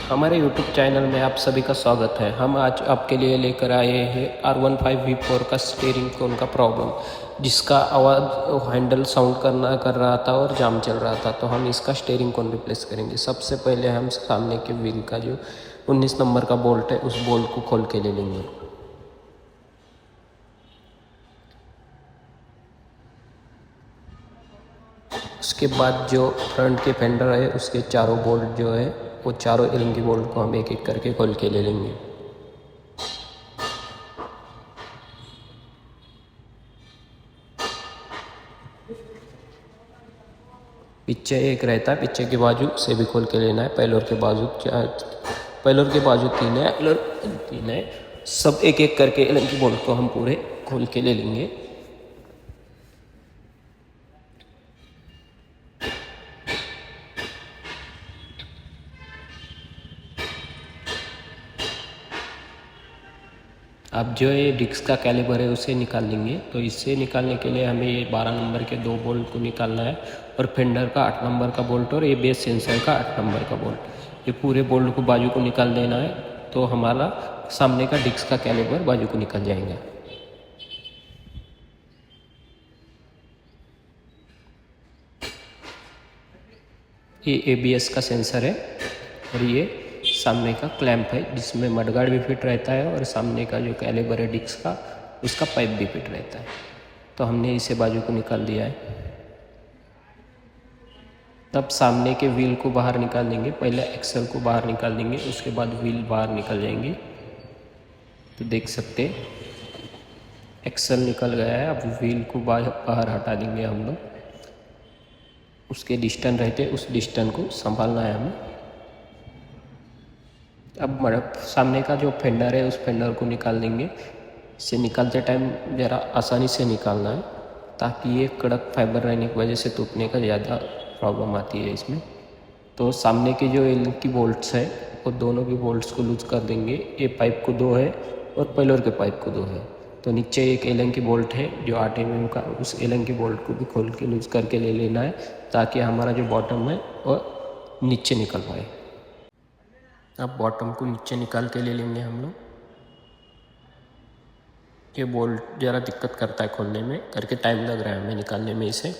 हमारे YouTube channel में आप सभी का स्वागत है। हम आज आपके लिए लेकर आए हैं R15V4 का स्टीयरिंग कोन का प्रॉब्लम, जिसका आवाज़ हैंडल साउंड कर रहा था और जाम चल रहा था। तो हम इसका स्टीयरिंग कोन रिप्लेस करेंगे। सबसे पहले हम सामने के व्हील का जो 19 नंबर का बोल्ट है उस बोल्ट को खोल के ले लेंगे। उसके बाद जो फ्रंट के फेंडर है उसके चारों बोल्ट जो है वो चारों एलिंगी बोल्ट को हम एक एक करके खोल के ले लेंगे। पीछे एक रहता है, पीछे के बाजू से भी खोल के लेना है। पैलोर के बाजू तीन है। सब एक एक करके एलिंगी बोल्ट को हम पूरे खोल के ले लेंगे। अब जो ये डिस्क का कैलिबर है उसे निकाल लेंगे। तो इससे निकालने के लिए हमें ये 12 नंबर के दो बोल्ट को निकालना है और फेंडर का 8 नंबर का बोल्ट और ये बेस सेंसर का 8 नंबर का बोल्ट, ये पूरे बोल्ट को बाजू को निकाल देना है। तो हमारा सामने का डिस्क का कैलिबर बाजू को निकल जाएगा। ये ABS का सेंसर है और ये सामने का क्लैंप है जिसमें मडगार्ड भी फिट रहता है और सामने का जो कैलिबर है डिस्क का उसका पाइप भी फिट रहता है। तो हमने इसे बाजू को निकाल दिया है। तब सामने के व्हील को बाहर निकाल देंगे। पहले एक्सल को बाहर निकाल देंगे, उसके बाद व्हील बाहर निकल जाएंगे। तो देख सकते एक्सल निकल गया है। अब व्हील को बाहर हटा देंगे हम लोग। उसके डिस्टेंस रहते उस डिस्टेंस को संभालना है हमें। अब सामने का जो फेंडर है उस फेंडर को निकाल देंगे। इसे निकालते टाइम ज़रा आसानी से निकालना है ताकि ये कड़क फाइबर रहने की वजह से टूटने का ज़्यादा प्रॉब्लम आती है इसमें। तो सामने के जो एल की बोल्ट्स है वो दोनों भी बोल्ट्स को लूज कर देंगे। ये पाइप को 2 है और पैलोर के पाइप को 2 है। तो नीचे एक एलन की बोल्ट है जो 8 mm का, उस एलन की बोल्ट को भी खोल के लूज करके ले लेना है ताकि हमारा जो बॉटम है वो नीचे निकल पाए। अब बॉटम को नीचे निकाल के ले लेंगे हम लोग। ये बोल्ट ज़रा दिक्कत करता है खोलने में, करके टाइम लग रहा है हमें निकालने में इसे।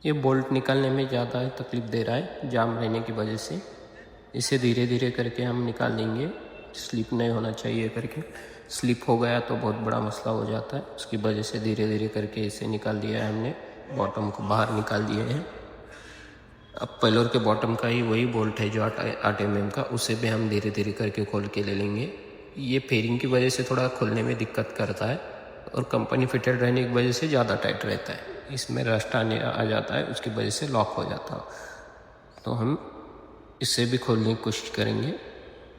ये बोल्ट निकालने में ज़्यादा तकलीफ़ दे रहा है जाम रहने की वजह से। इसे धीरे धीरे करके हम निकाल लेंगे, स्लिप नहीं होना चाहिए करके। स्लिप हो गया तो बहुत बड़ा मसला हो जाता है, उसकी वजह से धीरे धीरे करके इसे निकाल दिया है हमने। बॉटम को बाहर निकाल दिए हैं। अब पैलोर के बॉटम का ही वही बोल्ट है जो 8 mm का, उसे भी हम धीरे धीरे करके खोल के ले लेंगे। ये फेयरिंग की वजह से थोड़ा खोलने में दिक्कत करता है और कंपनी फिटेड रहने की वजह से ज़्यादा टाइट रहता है। इसमें रस्ट आ जाता है, उसकी वजह से लॉक हो जाता है। तो हम इसे भी खोलने की कोशिश करेंगे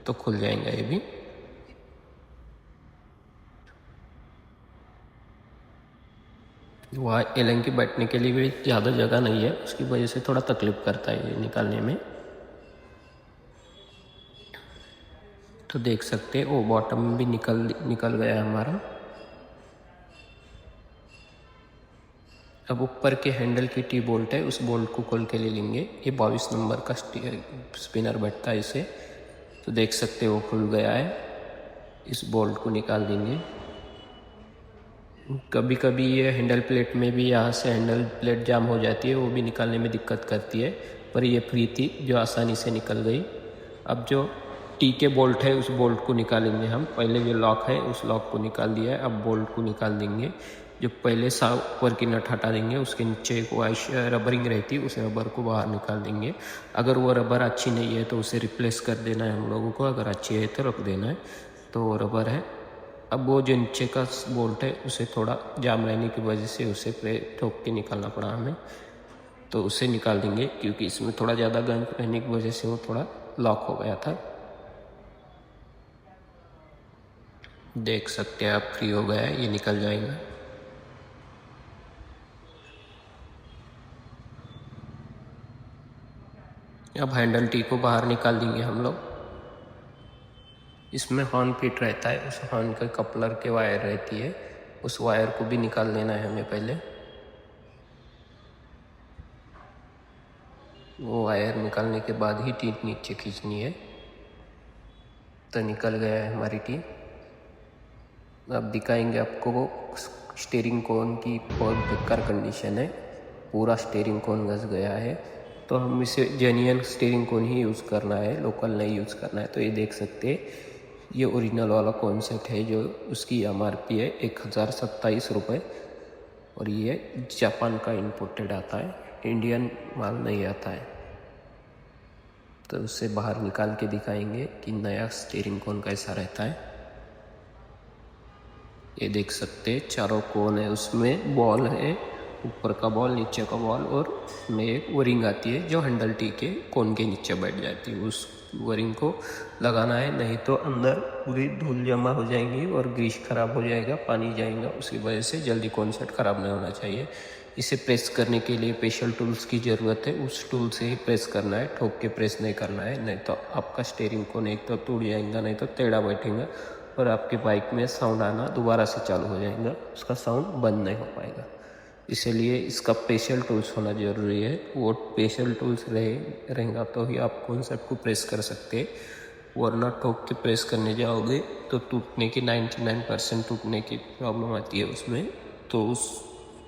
तो खुल जाएगा ये भी। वहाँ एलन की बैठने के लिए भी ज़्यादा जगह नहीं है, उसकी वजह से थोड़ा तकलीफ करता है ये निकालने में। तो देख सकते हैं वो बॉटम भी निकल गया हमारा। अब ऊपर के हैंडल की टी बोल्ट है, उस बोल्ट को खोल के ले लेंगे। ये 22 नंबर का स्पिनर बैठता है इसे। तो देख सकते हो वो खुल गया है। इस बोल्ट को निकाल देंगे। कभी कभी ये हैंडल प्लेट में भी यहाँ से हैंडल प्लेट जाम हो जाती है, वो भी निकालने में दिक्कत करती है, पर ये फ्री थी जो आसानी से निकल गई। अब जो टी के बोल्ट है उस बोल्ट को निकालेंगे हम। पहले जो लॉक है उस लॉक को निकाल दिया है, अब बोल्ट को निकाल देंगे। जो पहले ऊपर की नट हटा देंगे, उसके नीचे एक रबरिंग रहती है, उस रबर को बाहर निकाल देंगे। अगर वो रबर अच्छी नहीं है तो उसे रिप्लेस कर देना है हम लोगों को, अगर अच्छी है तो रख देना है। तो वो रबर है। अब वो जो नीचे का बोल्ट है उसे थोड़ा जाम रहने की वजह से उसे ठोक के निकालना पड़ा हमें, तो उसे निकाल देंगे क्योंकि इसमें थोड़ा ज़्यादा गर्म रहने की वजह से वो थोड़ा लॉक हो गया था। देख सकते हैं आप फ्री हो गया है, ये निकल जाएगा। अब हैंडल टी को बाहर निकाल देंगे हम लोग। इसमें हॉर्न फिट रहता है, उस हॉर्न के कपलर के वायर रहती है, उस वायर को भी निकाल लेना है हमें पहले। वो वायर निकालने के बाद ही टी नीचे खींचनी है। तो निकल गया है हमारी टी। अब दिखाएंगे आपको वो स्टीयरिंग कोन की बहुत बेकार कंडीशन है, पूरा स्टीयरिंग कोन घस गया है। तो हम इसे जेन्युइन स्टीयरिंग कोन ही यूज़ करना है, लोकल नहीं यूज़ करना है। तो ये देख सकते हैं, ये ओरिजिनल वाला कॉन्सेप्ट है, जो उसकी MRP है 1027 रुपये, और ये जापान का इंपोर्टेड आता है, इंडियन माल नहीं आता है। तो उससे बाहर निकाल के दिखाएंगे कि नया स्टीयरिंग कोन कैसा रहता है। ये देख सकते हैं, चारों कोन है, उसमें बॉल है, ऊपर का बॉल, नीचे का बॉल, और उसमें एक वरिंग आती है जो हैंडल टी के कोन के नीचे बैठ जाती है। उस वरिंग को लगाना है, नहीं तो अंदर पूरी धूल जमा हो जाएंगी और ग्रीस खराब हो जाएगा, पानी जाएगा, उसकी वजह से जल्दी कॉन्सेप्ट खराब नहीं होना चाहिए। इसे प्रेस करने के लिए स्पेशल टूल्स की ज़रूरत है, उस टूल से ही प्रेस करना है, ठोक के प्रेस नहीं करना है, नहीं तो आपका स्टीयरिंग कोन एक तो टूट जाएगा, नहीं तो टेढ़ा बैठेगा और आपके बाइक में साउंड आना दोबारा से चालू हो जाएगा, उसका साउंड बंद नहीं हो पाएगा। इसलिए इसका स्पेशल टूल्स होना ज़रूरी है। वो स्पेशल टूल्स रहेगा तो ही आप कॉन्सेप्ट को प्रेस कर सकते, वरना ठोक के प्रेस करने जाओगे तो टूटने की 99% टूटने की प्रॉब्लम आती है उसमें। तो उस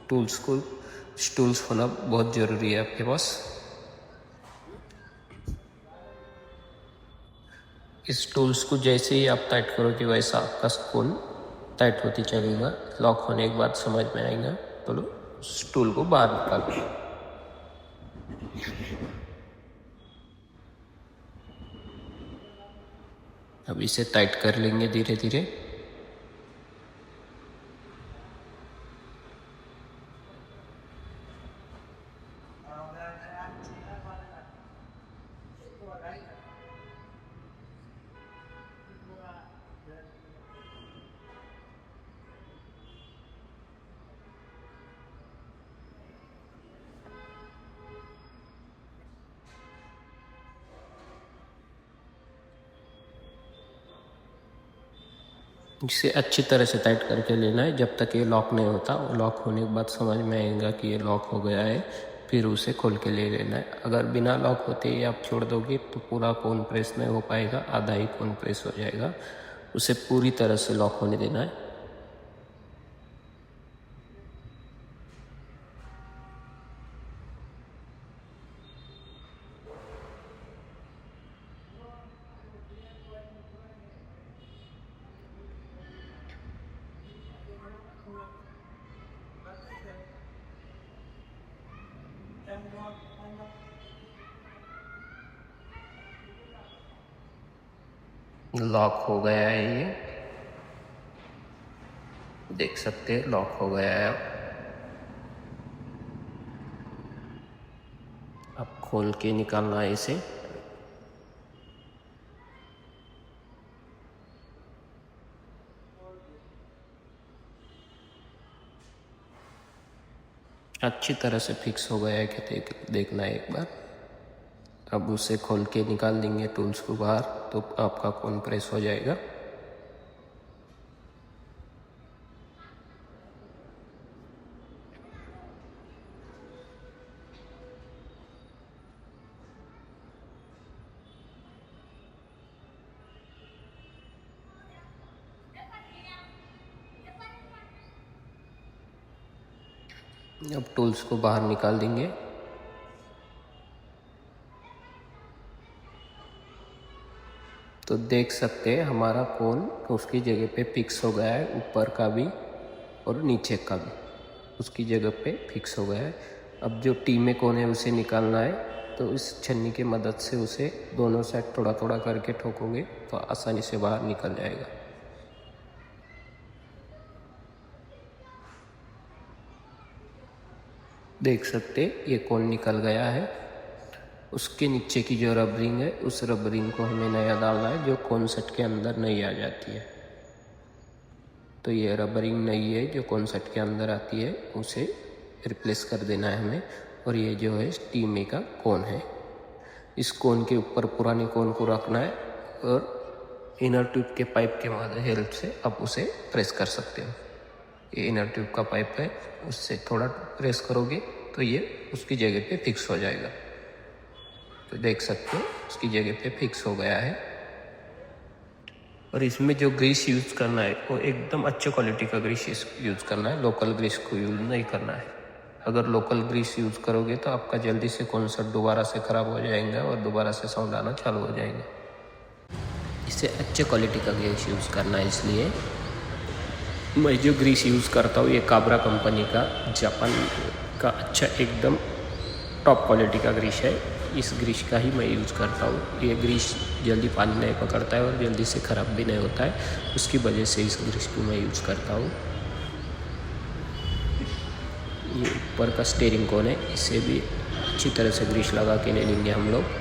टूल्स होना बहुत ज़रूरी है आपके पास। इस टूल्स को जैसे ही आप टाइट करोगे वैसा आपका कोन टाइट होती चलेगा, लॉक होने के बाद समझ में आएगा। तो उस टूल को बाहर निकाल दो। अब इसे टाइट कर लेंगे धीरे धीरे। इसे अच्छी तरह से टाइट करके लेना है जब तक ये लॉक नहीं होता। लॉक होने के बाद समझ में आएगा कि ये लॉक हो गया है, फिर उसे खोल के ले लेना है। अगर बिना लॉक होते ही आप छोड़ दोगे तो पूरा कोन प्रेस नहीं हो पाएगा, आधा ही कोन प्रेस हो जाएगा। उसे पूरी तरह से लॉक होने देना है। लॉक हो गया है, ये देख सकते हैं लॉक हो गया है। अब खोल के निकालना है इसे। अच्छी तरह से फिक्स हो गया है कि देखना है एक बार। अब उसे खोल के निकाल देंगे टूल्स को बाहर, तो आपका कोन प्रेस हो जाएगा। अब टूल्स को बाहर निकाल देंगे। तो देख सकते हैं हमारा कोन उसकी जगह पे फिक्स हो गया है, ऊपर का भी और नीचे का भी उसकी जगह पे फिक्स हो गया है। अब जो टी में कोन है उसे निकालना है, तो इस छन्नी की मदद से उसे दोनों साइड थोड़ा थोड़ा करके ठोकोगे तो आसानी से बाहर निकल जाएगा। देख सकते ये कोन निकल गया है। उसके नीचे की जो रबरिंग है, उस रबरिंग को हमें नया डालना है जो कॉन्सेप्ट के अंदर नहीं आ जाती है। तो ये रबरिंग नहीं है जो कॉन्सेप्ट के अंदर आती है, उसे रिप्लेस कर देना है हमें। और ये जो है टी में का कोन है, इस कोन के ऊपर पुराने कोन को रखना है और इनर ट्यूब के पाइप के हेल्प से आप उसे प्रेस कर सकते हो। ये इनर ट्यूब का पाइप है, उससे थोड़ा प्रेस करोगे तो ये उसकी जगह पे फिक्स हो जाएगा। तो देख सकते हो उसकी जगह पे फिक्स हो गया है। और इसमें जो ग्रीस यूज़ करना है वो एकदम अच्छे क्वालिटी का ग्रीस यूज़ करना है, लोकल ग्रीस को यूज़ नहीं करना है। अगर लोकल ग्रीस यूज़ करोगे तो आपका जल्दी से कॉन्सेप्ट दोबारा से ख़राब हो जाएगा और दोबारा से साउंड आना चालू हो जाएंगे। इसे अच्छे क्वालिटी का ग्रीस यूज़ करना है, इसलिए मैं जो ग्रीस यूज़ करता हूँ ये काब्रा कंपनी का, जापान का अच्छा एकदम टॉप क्वालिटी का ग्रीस है। इस ग्रीस का ही मैं यूज़ करता हूँ। ये ग्रीस जल्दी पानी नहीं पकड़ता है और जल्दी से ख़राब भी नहीं होता है, उसकी वजह से इस ग्रीस को मैं यूज़ करता हूँ। ये ऊपर का स्टीयरिंग कोन है, इसे भी अच्छी तरह से ग्रीस लगा के ले लेंगे हम लोग।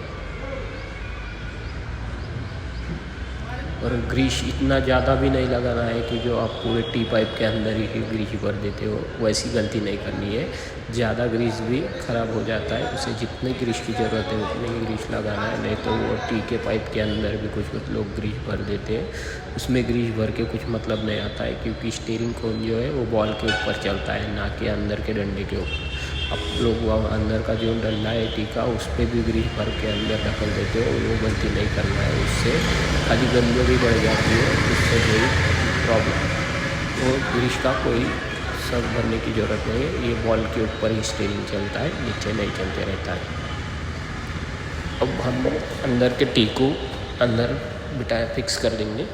और ग्रीस इतना ज़्यादा भी नहीं लगाना है कि जो आप पूरे टी पाइप के अंदर ही ग्रीस भर देते हो, वैसी गलती नहीं करनी है। ज़्यादा ग्रीस भी ख़राब हो जाता है, उसे जितने ग्रीस की ज़रूरत है उतने ही ग्रीस लगाना है। नहीं तो वो टी के पाइप के अंदर भी कुछ लोग ग्रीस भर देते हैं, उसमें ग्रीस भर के कुछ मतलब नहीं आता है, क्योंकि स्टीयरिंग कोन जो है वो बॉल के ऊपर चलता है, ना कि अंदर के डंडे के ऊपर। आप लोग वहाँ अंदर का जो डंडा है टी का, उस पर भी ग्रीस भर के अंदर ढकल देते हो, वो गलती नहीं करना है। उससे खाली गंदगी भी बढ़ जाती है, उससे कोई प्रॉब्लम, वो ग्रीस का कोई सब भरने की ज़रूरत नहीं है। ये बॉल के ऊपर ही स्टीयरिंग चलता है, नीचे नहीं चलते रहता है। अब हम अंदर के टी को अंदर बिठाया फिक्स कर देंगे।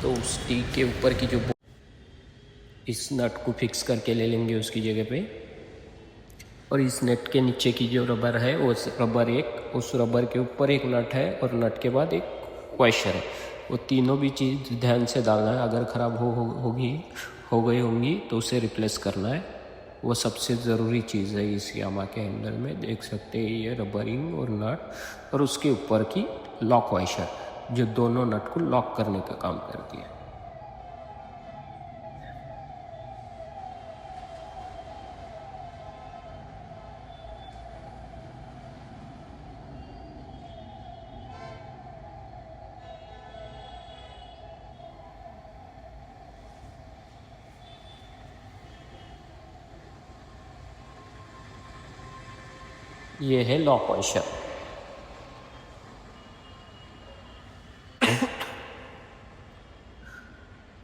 तो उस टी के ऊपर की जो इस नट को फिक्स करके ले लेंगे उसकी जगह पे। और इस नट के नीचे की जो रबर है वो रबर उस रबर के ऊपर एक नट है और नट के बाद एक वॉशर है। वो तीनों भी चीज़ ध्यान से डालना है। अगर ख़राब हो गई होंगी तो उसे रिप्लेस करना है। वो सबसे ज़रूरी चीज़ है इस यामा के हैंडल में। देख सकते हैं ये रबरिंग और नट और उसके ऊपर की लॉक वॉशर, जो दोनों नट को लॉक करने का काम करती है। ये है लॉक वॉशर।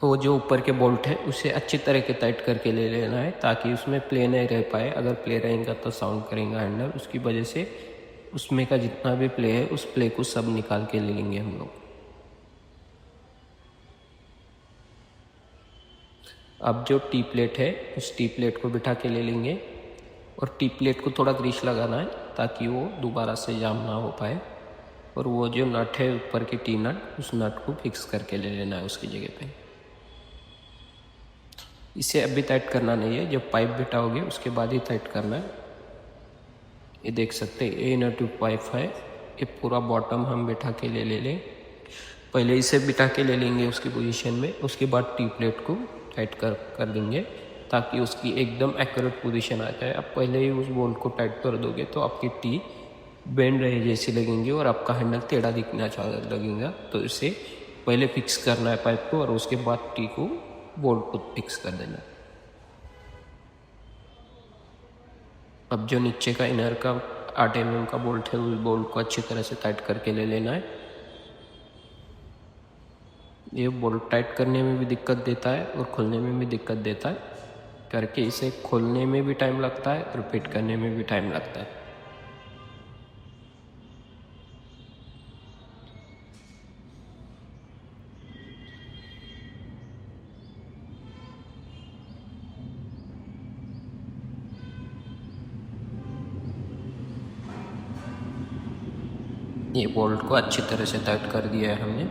वो जो ऊपर के बोल्ट है उसे अच्छी तरह के टाइट करके ले लेना है, ताकि उसमें प्ले नहीं रह पाए। अगर प्ले रहेगा तो साउंड करेगा हैंडल, उसकी वजह से उसमें का जितना भी प्ले है उस प्ले को सब निकाल के ले लेंगे हम लोग। अब जो टी प्लेट है उस टी प्लेट को बिठा के ले लेंगे और टी प्लेट को थोड़ा ग्रीस लगाना है ताकि वो दोबारा से जाम ना हो पाए। और वो जो नट है ऊपर की टी नट, उस नट को फिक्स करके ले लेना है उसकी जगह पे। इसे अभी टाइट करना नहीं है, जब पाइप बिठाओगे उसके बाद ही टाइट करना है। ये देख सकते हैं ये इनर ट्यूब पाइप है, ये पूरा बॉटम हम बिठा के ले लें। पहले इसे बिठा के ले लेंगे उसकी पोजीशन में, उसके बाद टी प्लेट को टाइट कर देंगे ताकि उसकी एकदम एक्यूरेट पोजीशन आ जाए। आप पहले ही उस बोल्ट को टाइट कर दोगे तो आपकी टी बेंड रहे जैसी लगेंगी और आपका हैंडल टेढ़ा दिखना लगेगा। तो इसे पहले फिक्स करना है पाइप को और उसके बाद टी को बोल्ट को फिक्स कर देना। अब जो नीचे का इनर का 8 mm का बोल्ट है उस बोल्ट को अच्छी तरह से टाइट करके ले लेना है। ये बोल्ट टाइट करने में भी दिक्कत देता है और खोलने में भी दिक्कत देता है, करके इसे खोलने में भी टाइम लगता है और फिट करने में भी टाइम लगता है। ये बोल्ट को अच्छी तरह से टाइट कर दिया है हमने।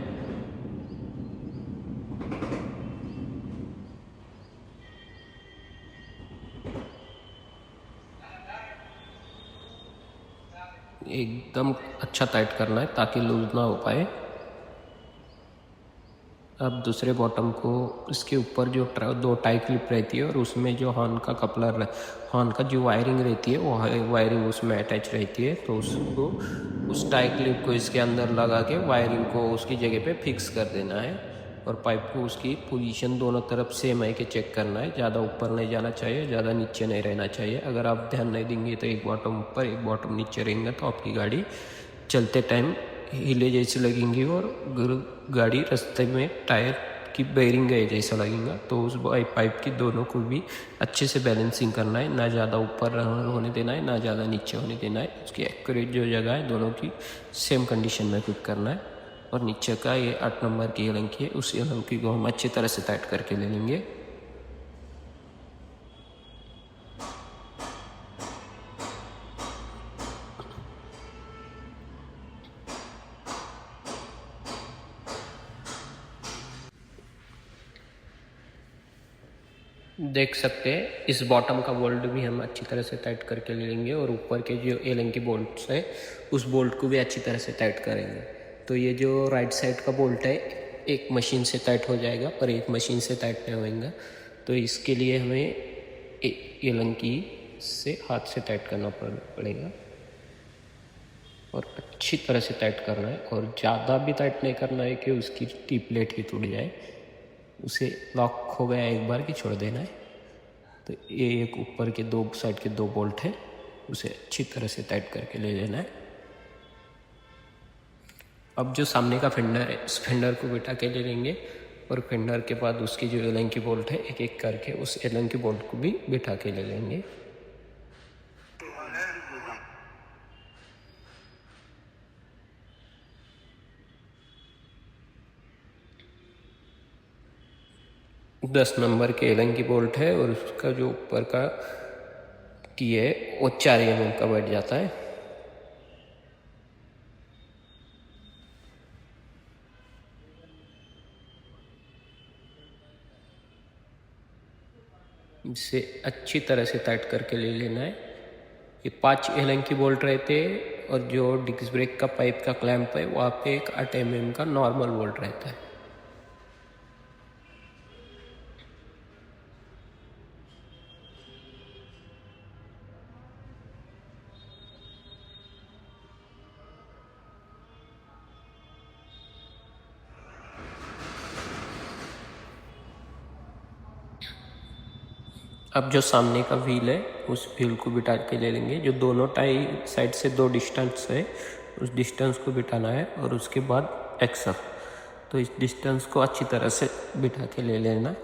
एकदम अच्छा टाइट करना है ताकि लूज ना हो पाए। अब दूसरे बॉटम को इसके ऊपर जो दो टाई क्लिप रहती है और उसमें जो हॉर्न का कपलर, हॉर्न का जो वायरिंग रहती है वो वायरिंग उसमें अटैच रहती है, तो उसको उस टाई क्लिप को इसके अंदर लगा के वायरिंग को उसकी जगह पे फिक्स कर देना है और पाइप को उसकी पोजीशन दोनों तरफ सेम है कि चेक करना है। ज़्यादा ऊपर नहीं जाना चाहिए, ज़्यादा नीचे नहीं रहना चाहिए। अगर आप ध्यान नहीं देंगे तो एक बॉटम ऊपर एक बॉटम नीचे रहेंगे तो आपकी गाड़ी चलते टाइम हिले जैसे लगेंगी और गाड़ी रास्ते में टायर की बेयरिंग गए जैसा लगेगा। तो उस पाइप की दोनों को भी अच्छे से बैलेंसिंग करना है, ना ज़्यादा ऊपर होने देना है ना ज़्यादा नीचे होने देना है। उसकी एक्यूरेट जो जगह है दोनों की सेम कंडीशन में फिट करना है। और नीचे का ये 8 नंबर की एलंकी है, उस एलंकी को हम अच्छी तरह से टाइट करके ले लेंगे। देख सकते हैं इस बॉटम का बोल्ट भी हम अच्छी तरह से टाइट करके ले लेंगे और ऊपर के जो एलंकी बोल्ट्स है उस बोल्ट को भी अच्छी तरह से टाइट करेंगे। तो ये जो राइट साइड का बोल्ट है एक मशीन से टाइट हो जाएगा पर एक मशीन से टाइट नहीं होएगा, तो इसके लिए हमें एलंकी से हाथ से टाइट करना पड़ेगा और अच्छी तरह से टाइट करना है। और ज़्यादा भी टाइट नहीं करना है कि उसकी टी प्लेट ही टूट जाए, उसे लॉक हो गया एक बार कि छोड़ देना है। तो ये एक ऊपर के दो साइड के दो बोल्ट है, उसे अच्छी तरह से टाइट करके ले लेना है। अब जो सामने का फेंडर है उस फेंडर को बिठा के ले लेंगे और फेंडर के बाद उसकी जो एलंकी बोल्ट है एक एक करके उस एलंकी बोल्ट को भी बिठा के ले लेंगे। दस नंबर के एलंकी बोल्ट है और उसका जो ऊपर का टी है वो 4 mm का बैठ जाता है। इसे अच्छी तरह से टाइट करके ले लेना है। ये 5 एलंकी बोल्ट रहते हैं और जो डिस्क ब्रेक का पाइप का क्लैंप है वहाँ पे एक 8 mm का नॉर्मल बोल्ट रहता है। अब जो सामने का व्हील है उस व्हील को बिठा के ले लेंगे। जो दोनों टाई साइड से दो डिस्टेंस है उस डिस्टेंस को बिठाना है और उसके बाद एक्सल, तो इस डिस्टेंस को अच्छी तरह से बिठा के ले लेना।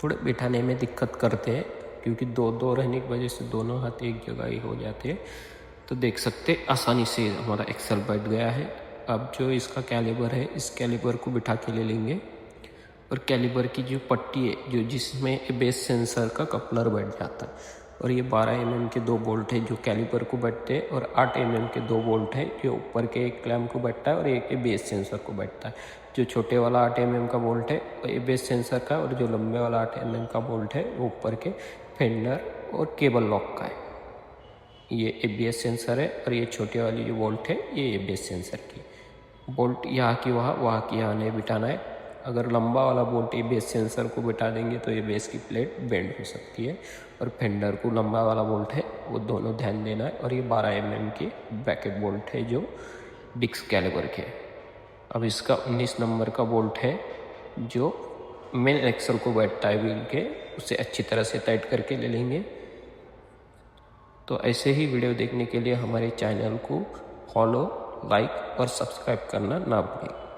थोड़े बिठाने में दिक्कत करते हैं क्योंकि दो दो रहने की वजह से दोनों हाथ एक जगह ही हो जाते हैं। तो देख सकते आसानी से हमारा एक्सल बैठ गया है। अब जो इसका कैलिबर है इस कैलिबर को बिठा के ले लेंगे और कैलिबर की जो पट्टी है जो जिसमें बेस सेंसर का कपलर बैठ जाता है और ये 12 mm के दो बोल्ट है जो कैलिपर को बैठते हैं और 8 mm के दो बोल्ट है जो ऊपर के एक क्लैंप को बैठता है और एक बेस सेंसर को बैठता है। जो छोटे वाला 8 mm का बोल्ट है वो बेस सेंसर का और जो लंबे वाला 8 mm का बोल्ट है वो ऊपर के फेंडर और केबल लॉक का है। ये ABS सेंसर है और ये छोटे वाली जो बोल्ट है ये ABS सेंसर की। बोल्ट यहाँ की वहाँ की यहाँ नहीं बिठाना है। अगर लंबा वाला बोल्ट ABS सेंसर को बिठा देंगे तो ABS की प्लेट बेंड हो सकती है और फेंडर को लंबा वाला बोल्ट है वो दोनों ध्यान देना है। और ये 12 mm के ब्रैकेट बोल्ट है जो डिस्क कैलिबर के। अब इसका 19 नंबर का बोल्ट है जो मेन एक्सल को बैठता है व्हील के, उसे अच्छी तरह से टाइट करके ले लेंगे। तो ऐसे ही वीडियो देखने के लिए हमारे चैनल को फॉलो, लाइक और सब्सक्राइब करना ना भूलें।